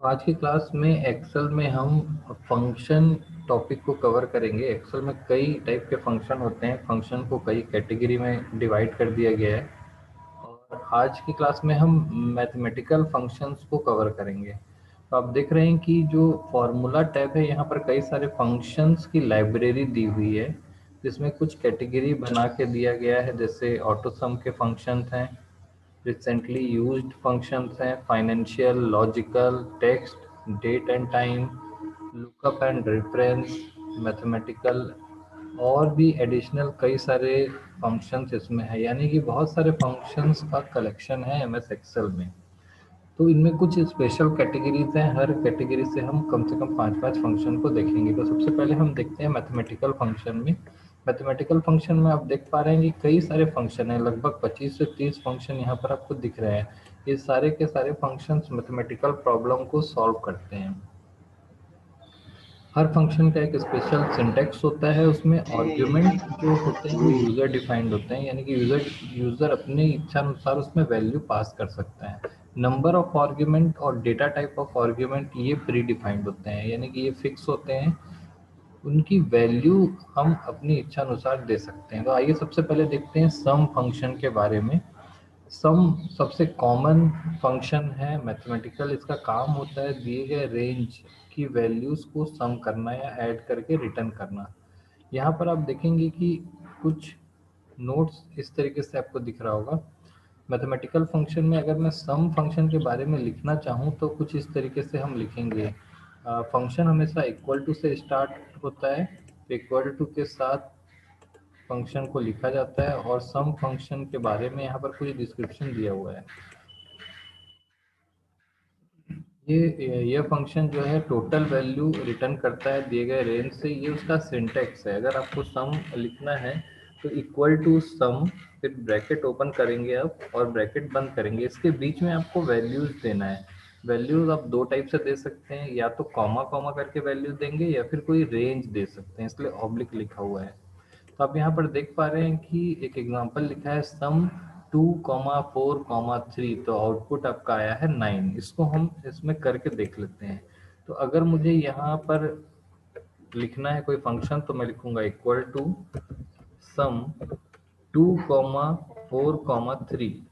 आज की क्लास में एक्सेल में हम फंक्शन टॉपिक को कवर करेंगे। एक्सेल में कई टाइप के फंक्शन होते हैं। फंक्शन को कई कैटेगरी में डिवाइड कर दिया गया है और आज की क्लास में हम मैथमेटिकल फंक्शंस को कवर करेंगे। तो आप देख रहे हैं कि जो फॉर्मूला टैब है, यहाँ पर कई सारे फंक्शंस की लाइब्रेरी दी हुई है जिसमें कुछ कैटेगरी बना के दिया गया है। जैसे ऑटो सम के फंक्शंस हैं, रिसेंटली यूज्ड फंक्शंस हैं, financial, logical, text, date and time, lookup and reference, mathematical और भी एडिशनल कई सारे फंक्शंस इसमें है। यानी कि बहुत सारे फंक्शंस का कलेक्शन है एमएस एक्सेल में। तो इनमें कुछ स्पेशल कैटेगरीज हैं। हर कैटेगरी से हम कम से कम 5-5 फंक्शन को देखेंगे। तो सबसे पहले हम देखते हैं मैथमेटिकल फंक्शन में। मैथमेटिकल फंक्शन में आप देख पा रहे हैं कि कई सारे फंक्शन हैं, लगभग 25 से 30 फंक्शन यहाँ पर आपको दिख रहे हैं। ये सारे के सारे फंक्शंस मैथमेटिकल प्रॉब्लम को सॉल्व करते हैं। हर फंक्शन का एक स्पेशल सिंटैक्स होता है। उसमें आर्ग्यूमेंट जो होते हैं वो यूज़र डिफाइंड होते हैं, यानी कि यूज़र अपनी इच्छा अनुसार उसमें वैल्यू पास कर सकता है। नंबर ऑफ आर्ग्यूमेंट और डेटा टाइप ऑफ आर्ग्यूमेंट ये प्री डिफाइंड होते हैं, यानी कि ये फिक्स होते हैं। उनकी वैल्यू हम अपनी इच्छा अनुसार दे सकते हैं। तो आइए सबसे पहले देखते हैं सम फंक्शन के बारे में। सम सबसे कॉमन फंक्शन है मैथमेटिकल। इसका काम होता है दिए गए रेंज की वैल्यूज़ को सम करना या ऐड करके रिटर्न करना। यहाँ पर आप देखेंगे कि कुछ नोट्स इस तरीके से आपको दिख रहा होगा। मैथमेटिकल फंक्शन में अगर मैं सम फंक्शन के बारे में लिखना चाहूँ तो कुछ इस तरीके से हम लिखेंगे। फंक्शन हमेशा इक्वल टू से स्टार्ट होता है, तो इक्वल टू के साथ फंक्शन को लिखा जाता है और सम फंक्शन के बारे में यहाँ पर कुछ डिस्क्रिप्शन दिया हुआ है। ये फंक्शन जो है टोटल वैल्यू रिटर्न करता है दिए गए रेंज से। ये उसका सिंटैक्स है। अगर आपको सम लिखना है तो इक्वल टू सम, फिर ब्रैकेट ओपन करेंगे आप और ब्रैकेट बंद करेंगे। इसके बीच में आपको वैल्यूज देना है। वैल्यूज आप दो टाइप से दे सकते हैं, या तो कॉमा कॉमा करके वैल्यूज देंगे या फिर कोई रेंज दे सकते हैं, इसलिए ऑब्लिक लिखा हुआ है। तो आप यहाँ पर देख पा रहे हैं कि एक एग्जांपल लिखा है सम 2,4,3, तो आउटपुट आपका आया है 9। इसको हम इसमें करके देख लेते हैं। तो अगर मुझे यहाँ पर लिखना है कोई फंक्शन तो मैं लिखूंगा इक्वल टू सम 2,4,3।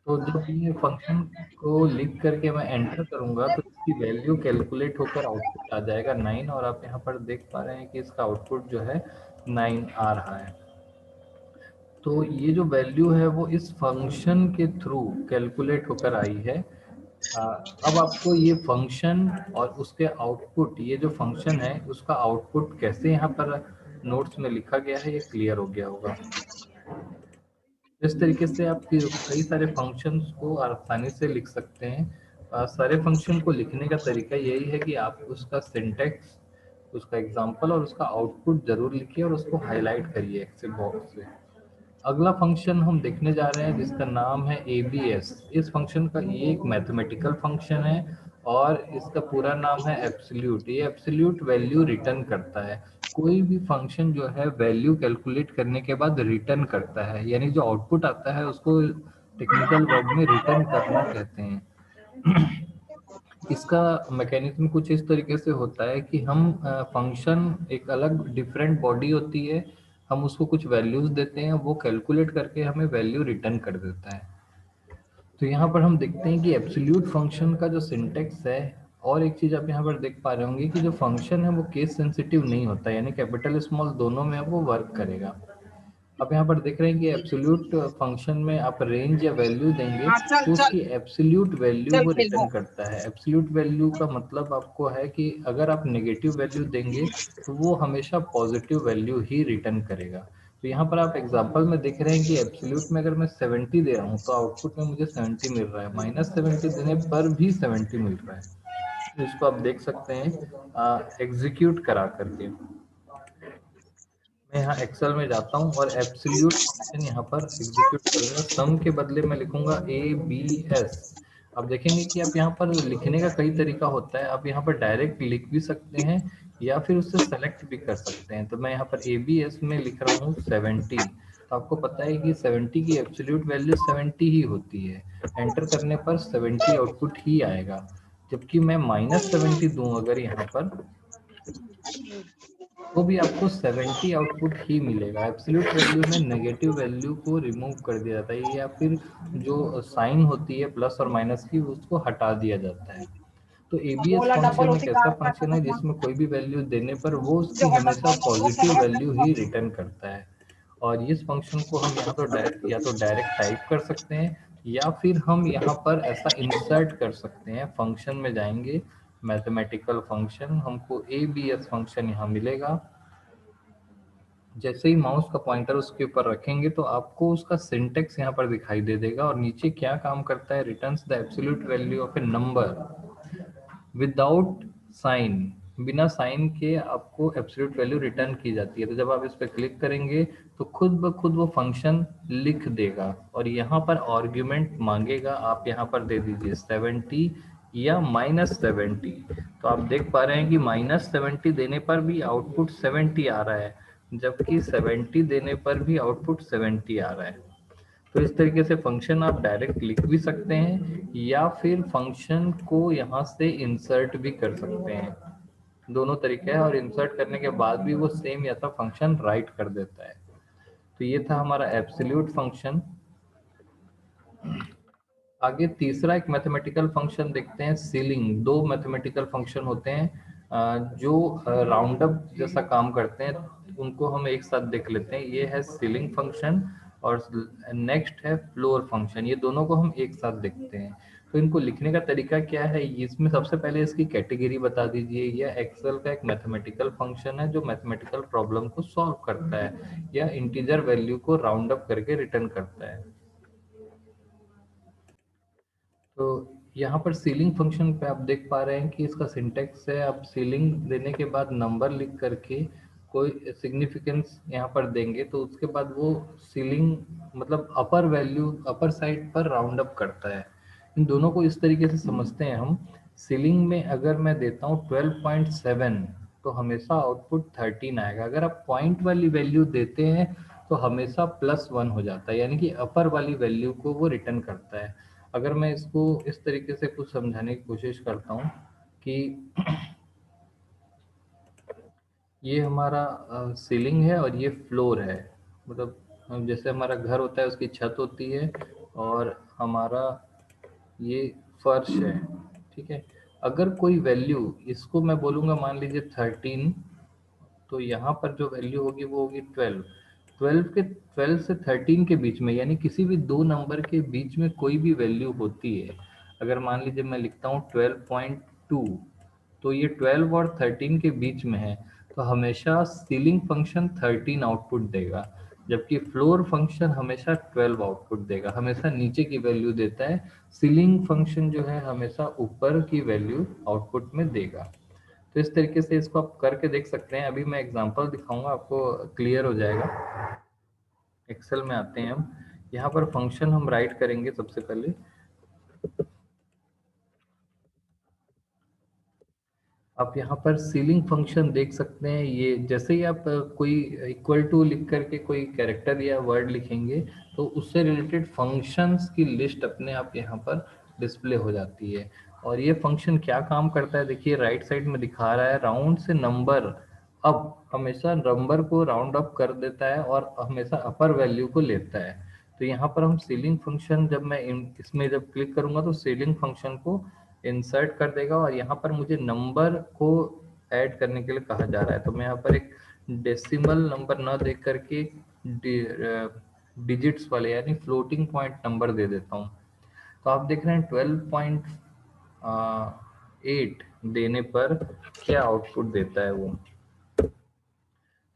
तो जब ये फंक्शन को लिख करके मैं एंटर करूंगा तो इसकी वैल्यू कैलकुलेट होकर आउटपुट आ जाएगा 9। और आप यहाँ पर देख पा रहे हैं कि इसका आउटपुट जो है 9 आ रहा है। तो ये जो वैल्यू है वो इस फंक्शन के थ्रू कैलकुलेट होकर आई है। अब आपको ये फंक्शन और उसके आउटपुट, ये जो फंक्शन है उसका आउटपुट कैसे यहाँ पर नोट्स में लिखा गया है, ये क्लियर हो गया होगा। इस तरीके से आप कई सारे फंक्शंस को आसानी से लिख सकते हैं। सारे फंक्शन को लिखने का तरीका यही है कि आप उसका सिंटैक्स, उसका एग्जांपल और उसका आउटपुट जरूर लिखिए और उसको हाईलाइट करिए एक्सेल बॉक्स से। अगला फंक्शन हम देखने जा रहे हैं जिसका नाम है ABS। इस फंक्शन का ये एक मैथमेटिकल फंक्शन है और इसका पूरा नाम है एब्सोल्यूट। ये एब्सोल्यूट वैल्यू रिटर्न करता है। कोई भी फंक्शन जो है वैल्यू कैलकुलेट करने के बाद रिटर्न करता है, यानी जो आउटपुट आता है उसको टेक्निकल वर्ड में रिटर्न करना कहते हैं। इसका मैकेनिज्म कुछ इस तरीके से होता है कि हम फंक्शन, एक अलग डिफरेंट बॉडी होती है, हम उसको कुछ वैल्यूज देते हैं, वो कैलकुलेट करके हमें वैल्यू रिटर्न कर देता है। तो यहाँ पर हम देखते हैं कि एब्सोल्यूट फंक्शन का जो सिंटेक्स है, और एक चीज आप यहाँ पर देख पा रहे होंगे कि जो फंक्शन है वो केस सेंसिटिव नहीं होता, यानी कैपिटल स्मॉल दोनों में वो वर्क करेगा। आप यहाँ पर देख रहे हैं कि एब्सोल्यूट फंक्शन में आप रेंज या वैल्यू देंगे हाँ, चल तो चल उसकी एब्सोल्यूट वैल्यू चल वो खेल रिटर्न करता है। एब्सोल्यूट वैल्यू का मतलब आपको है कि अगर आप नेगेटिव वैल्यू देंगे तो वो हमेशा पॉजिटिव वैल्यू ही रिटर्न करेगा। तो यहाँ पर आप एग्जांपल में देख रहे हैं कि एब्सोल्यूट में अगर मैं 70 दे रहा हूँ तो आउटपुट में मुझे 70 मिल रहा है, -70 देने पर भी 70 मिल रहा है। तो इसको आप देख सकते हैं एग्जीक्यूट करा करके। मैं यहाँ एक्सेल में जाता हूँ और एब्सोल्यूट फंक्शन यहाँ पर एग्जीक्यूट करूंगा। सम के बदले में लिखूंगा ABS। आप देखेंगे कि आप यहाँ पर लिखने का कई तरीका होता है। आप यहाँ पर डायरेक्ट लिख भी सकते हैं या फिर उससे सेलेक्ट भी कर सकते हैं। तो मैं यहाँ पर ABS में लिख रहा हूँ 70। तो आपको पता है कि 70 की एब्सोल्यूट वैल्यू 70 ही होती है, एंटर करने पर 70 आउटपुट ही आएगा। जबकि मैं -70 दूं अगर यहाँ पर, तो भी आपको 70 आउटपुट ही मिलेगा। एब्सोल्यूट वैल्यू में नेगेटिव वैल्यू को रिमूव कर दिया जाता है, या फिर जो साइन होती है प्लस और माइनस की, उसको हटा दिया जाता है। तो एबीएस फंक्शन एक ऐसा फंक्शन है जिसमें कोई भी वैल्यू देने पर वो उसकी हमेशा पॉजिटिव वैल्यू ही रिटर्न करता है। और इस फंक्शन को हम यहाँ तो डायरेक्ट टाइप कर सकते हैं, या फिर हम यहाँ पर ऐसा इंसर्ट कर सकते हैं। फंक्शन में जाएंगे, मैथमेटिकल फंक्शन, हमको एबीएस फंक्शन यहाँ मिलेगा। जैसे ही माउस का पॉइंटर उसके ऊपर रखेंगे तो आपको उसका सिंटेक्स यहाँ पर दिखाई दे देगा, और नीचे क्या काम करता है, returns the absolute value of a number without sign, बिना साइन के आपको एब्सोल्यूट वैल्यू रिटर्न की जाती है। तो जब आप इस पर क्लिक करेंगे तो खुद ब खुद वो फंक्शन लिख देगा, और यहाँ पर आर्ग्यूमेंट मांगेगा, आप यहाँ पर दे दीजिए 70 या -70। तो आप देख पा रहे हैं कि -70 देने पर भी आउटपुट 70 आ रहा है, जबकि 70 देने पर भी आउटपुट 70 आ रहा है। तो इस तरीके से फंक्शन आप डायरेक्ट लिख भी सकते हैं, या फिर फंक्शन को यहाँ से इंसर्ट भी कर सकते हैं। दोनों तरीके हैं, और इंसर्ट करने के बाद भी वो सेम या तो फंक्शन राइट कर देता है। तो ये था हमारा एब्सोल्यूट फंक्शन। आगे तीसरा एक मैथमेटिकल फंक्शन देखते हैं, सीलिंग। दो मैथमेटिकल फंक्शन होते हैं जो राउंड अप जैसा काम करते हैं, उनको हम एक साथ देख लेते हैं। ये है सीलिंग फंक्शन, और नेक्स्ट है फ्लोर फंक्शन। ये दोनों को हम एक साथ देखते हैं। तो इनको लिखने का तरीका क्या है, इसमें सबसे पहले इसकी कैटेगरी बता दीजिए। यह एक्सेल का एक मैथमेटिकल फंक्शन है जो मैथमेटिकल प्रॉब्लम को सॉल्व करता है, या इंटीजर वैल्यू को राउंड अप करके रिटर्न करता है। तो यहाँ पर सीलिंग फंक्शन पे आप देख पा रहे हैं कि इसका सिंटेक्स है, आप सीलिंग देने के बाद नंबर लिख करके कोई सिग्निफिकेंस यहाँ पर देंगे, तो उसके बाद वो सीलिंग मतलब अपर वैल्यू, अपर साइड पर राउंड अप करता है। इन दोनों को इस तरीके से समझते हैं हम। सीलिंग में अगर मैं देता हूँ 12.7, तो हमेशा आउटपुट 13 आएगा। अगर आप पॉइंट वाली वैल्यू देते हैं तो हमेशा +1 हो जाता है, यानी कि अपर वाली वैल्यू को वो रिटर्न करता है। अगर मैं इसको इस तरीके से कुछ समझाने की कोशिश करता हूँ कि ये हमारा सीलिंग है और ये फ्लोर है। मतलब जैसे हमारा घर होता है, उसकी छत होती है, और हमारा ये फर्श है। ठीक है, अगर कोई वैल्यू, इसको मैं बोलूँगा मान लीजिए 13, तो यहाँ पर जो वैल्यू होगी वो होगी 12। 12 से 13 के बीच में, यानी किसी भी दो नंबर के बीच में कोई भी वैल्यू होती है। अगर मान लीजिए मैं लिखता हूँ 12.2, तो ये 12 और 13 के बीच में है, तो हमेशा सीलिंग फंक्शन 13 आउटपुट देगा, जबकि फ्लोर फंक्शन हमेशा 12 आउटपुट देगा, हमेशा नीचे की वैल्यू देता है। सीलिंग फंक्शन जो है हमेशा ऊपर की वैल्यू आउटपुट में देगा। तो इस तरीके से इसको आप करके देख सकते हैं। अभी मैं एग्जांपल दिखाऊंगा, आपको क्लियर हो जाएगा। एक्सेल में आते हैं हम, यहाँ पर फंक्शन हम राइट करेंगे सबसे पहले। आप यहाँ पर सीलिंग फंक्शन देख सकते हैं। ये जैसे ही आप कोई इक्वल टू लिख करके कोई कैरेक्टर या वर्ड लिखेंगे, तो उससे रिलेटेड फंक्शंस की लिस्ट अपने आप यहाँ पर डिस्प्ले हो जाती है। और ये फंक्शन क्या काम करता है, देखिए राइट साइड में दिखा रहा है, राउंड से नंबर अप, हमेशा नंबर को राउंड अप कर देता है और हमेशा अपर वैल्यू को लेता है। तो यहाँ पर हम सीलिंग फंक्शन, जब मैं इसमें जब क्लिक करूंगा तो सीलिंग फंक्शन को इंसर्ट कर देगा, और यहाँ पर मुझे नंबर को ऐड करने के लिए कहा जा रहा है। तो मैं यहाँ पर एक डेसिमल नंबर ना दे करके डिजिट्स वाले यानी फ्लोटिंग पॉइंट नंबर दे देता हूँ। तो आप देख रहे हैं 12.8 देने पर क्या आउटपुट देता है वो।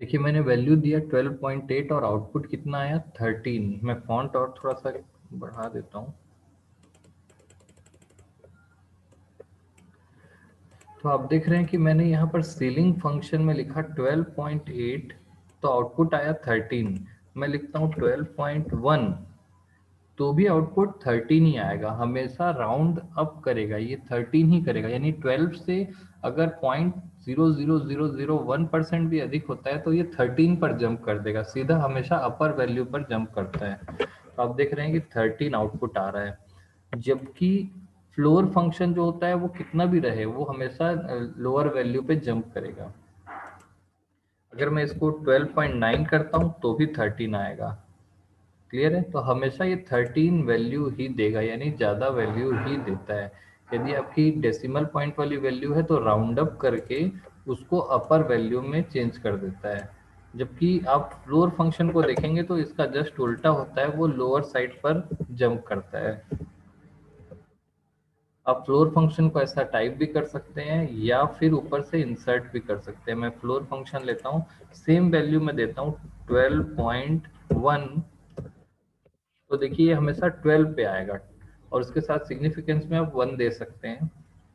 देखिए मैंने वैल्यू दिया 12.8 और आउटपुट कितना आया 13। मैं फॉन्ट और थोड़ा सा बढ़ा देता हूँ। तो आप देख रहे हैं कि मैंने यहाँ पर सीलिंग फंक्शन में लिखा 12.8, तो आउटपुट आया 13। मैं लिखता हूँ 12.1, तो भी आउटपुट 13 ही आएगा। हमेशा राउंड अप करेगा, ये 13 ही करेगा, यानी 12 से अगर पॉइंट 0.0001% भी अधिक होता है तो ये 13 पर जंप कर देगा, सीधा हमेशा अपर वैल्यू पर जंप करता है। तो आप देख रहे हैं कि 13 आउटपुट आ रहा है, जबकि फ्लोर फंक्शन जो होता है वो कितना भी रहे वो हमेशा लोअर वैल्यू पे जंप करेगा। अगर मैं इसको 12.9 करता हूँ तो भी 13 आएगा। क्लियर है? तो हमेशा ये 13 वैल्यू ही देगा, यानी ज़्यादा वैल्यू ही देता है। यदि आपकी डेसिमल पॉइंट वाली वैल्यू है तो राउंड अप करके उसको अपर वैल्यू में चेंज कर देता है, जबकि आप फ्लोर फंक्शन को देखेंगे तो इसका जस्ट उल्टा होता है, वो लोअर साइड पर जंप करता है। आप फ्लोर फंक्शन को ऐसा टाइप भी कर सकते हैं या फिर ऊपर से इंसर्ट भी कर सकते हैं। मैं फ्लोर फंक्शन लेता हूँ, सेम वैल्यू में देता हूँ 12.1, तो देखिए ये हमेशा 12 पे आएगा, और उसके साथ सिग्निफिकेंस में आप 1 दे सकते हैं,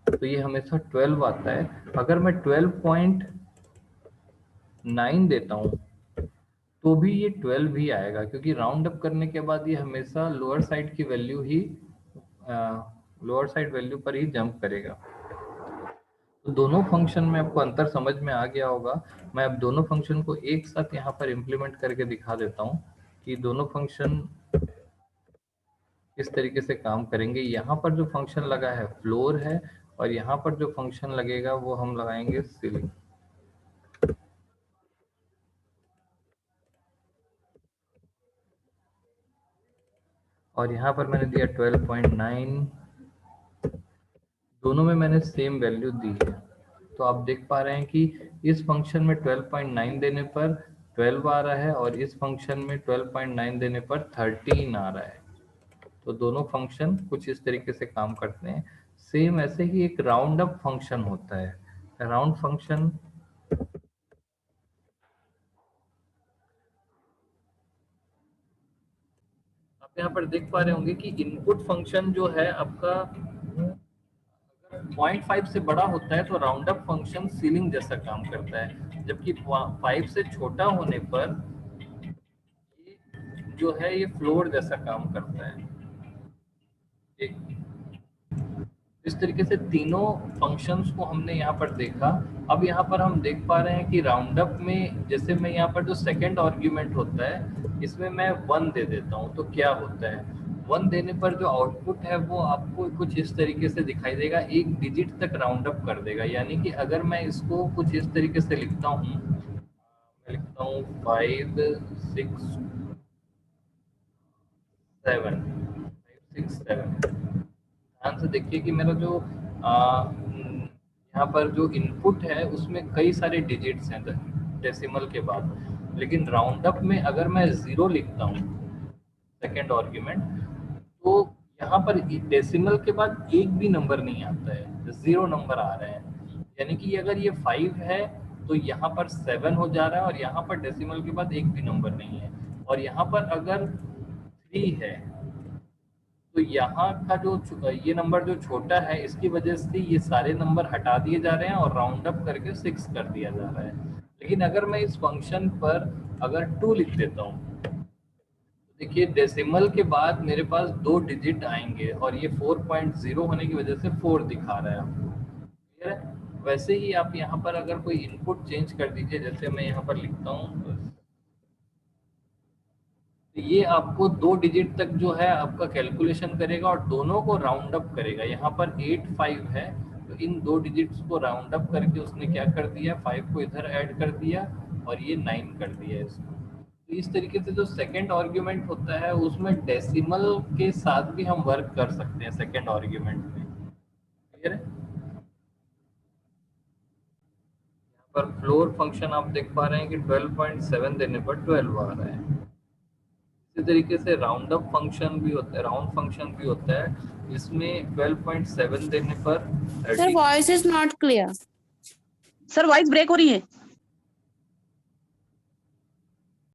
तो ये हमेशा 12 आता है। अगर मैं 12.9 देता हूँ तो भी ये 12 ही आएगा, क्योंकि राउंड अप करने के बाद ये हमेशा लोअर साइड की वैल्यू ही लोअर साइड वैल्यू पर ही जंप करेगा। तो दोनों फंक्शन में आपको अंतर समझ में आ गया होगा। मैं अब दोनों फंक्शन को एक साथ यहाँ पर इम्प्लीमेंट करके दिखा देता हूँ कि दोनों फंक्शन किस तरीके से काम करेंगे। यहाँ पर जो फंक्शन लगा है फ्लोर है, और यहाँ पर जो फंक्शन लगेगा वो हम लगाएंगे सीलिंग। और यहाँ पर मैंने दिया 12.9, दोनों में मैंने सेम वैल्यू दी है। तो आप देख पा रहे हैं कि इस फंक्शन में 12.9 देने पर 12 आ रहा है, और इस फंक्शन में 12.9 देने पर 13 आ रहा है। तो दोनों फंक्शन कुछ इस तरीके से काम करते हैं। सेम ऐसे ही एक राउंड अप फंक्शन होता है। राउंड फंक्शन आप यहाँ पर देख पा रहे होंगे कि इनपुट फंक्शन जो है आपका 0.5 से बड़ा होता है तो राउंड अप फंक्शन सीलिंग जैसा काम करता है, जबकि 5 से छोटा होने पर ये जो है ये फ्लोर जैसा काम करता है। एक इस तरीके से तीनों फंक्शंस को हमने यहाँ पर देखा। अब यहाँ पर हम देख पा रहे हैं कि राउंड अप में जैसे मैं यहाँ पर जो सेकंड आर्ग्यूमेंट होता है इसमें मैं 1 दे देता हूँ तो क्या होता है, 1 देने पर जो आउटपुट है वो आपको कुछ इस तरीके से दिखाई देगा, एक डिजिट तक राउंड अप कर देगा। यानी कि अगर मैं इसको कुछ इस तरीके से लिखता हूँ, मैं लिखता हूँ 5 6 7 5 6 7। ध्यान से देखिए कि मेरा जो यहाँ पर जो इनपुट है उसमें कई सारे डिजिट्स हैं डेसिमल के बाद, लेकिन राउंड अप में अगर मैं 0 लिखता हूँ सेकेंड आर्ग्यूमेंट, तो यहाँ पर डेसिमल के बाद एक भी नंबर नहीं आता है, 0 नंबर आ रहे हैं। यानी कि अगर ये 5 है तो यहाँ पर 7 हो जा रहा है, और यहाँ पर डेसिमल के बाद एक भी नंबर नहीं है। और यहाँ पर अगर 3 है तो यहाँ का जो ये नंबर जो छोटा है इसकी वजह से ये सारे नंबर हटा दिए जा रहे हैं और राउंड अप करके 6 कर दिया जा रहा है। लेकिन अगर मैं इस फंक्शन पर अगर 2 लिख देता हूँ तो देखिए डेसिमल के बाद मेरे पास 2 डिजिट आएंगे, और ये 4.0 होने की वजह से 4 दिखा रहा है आपको। क्लियर है? वैसे ही आप यहाँ पर अगर कोई इनपुट चेंज कर दीजिए, जैसे मैं यहाँ पर लिखता हूँ, तो ये आपको 2 डिजिट तक जो है आपका कैलकुलेशन करेगा और दोनों को राउंड अप करेगा। यहाँ पर 8 5 है तो इन 2 डिजिट्स को राउंड अप करके उसने क्या कर दिया, 5 को इधर ऐड कर दिया और ये 9 कर दिया इसको। तो इस तरीके से जो सेकंड आर्ग्यूमेंट होता है उसमें डेसिमल के साथ भी हम वर्क कर सकते हैं सेकंड आर्ग्यूमेंट में। क्लियर है? यहाँ पर फ्लोर फंक्शन आप देख पा रहे हैं कि 12.7 देने पर 12 आ रहा है। इसी तरीके से राउंड अप फंक्शन भी होता है, राउंड फंक्शन भी होता है, इसमें 12.7 देने पर sir voice is not clear. Sir voice break हो रही है।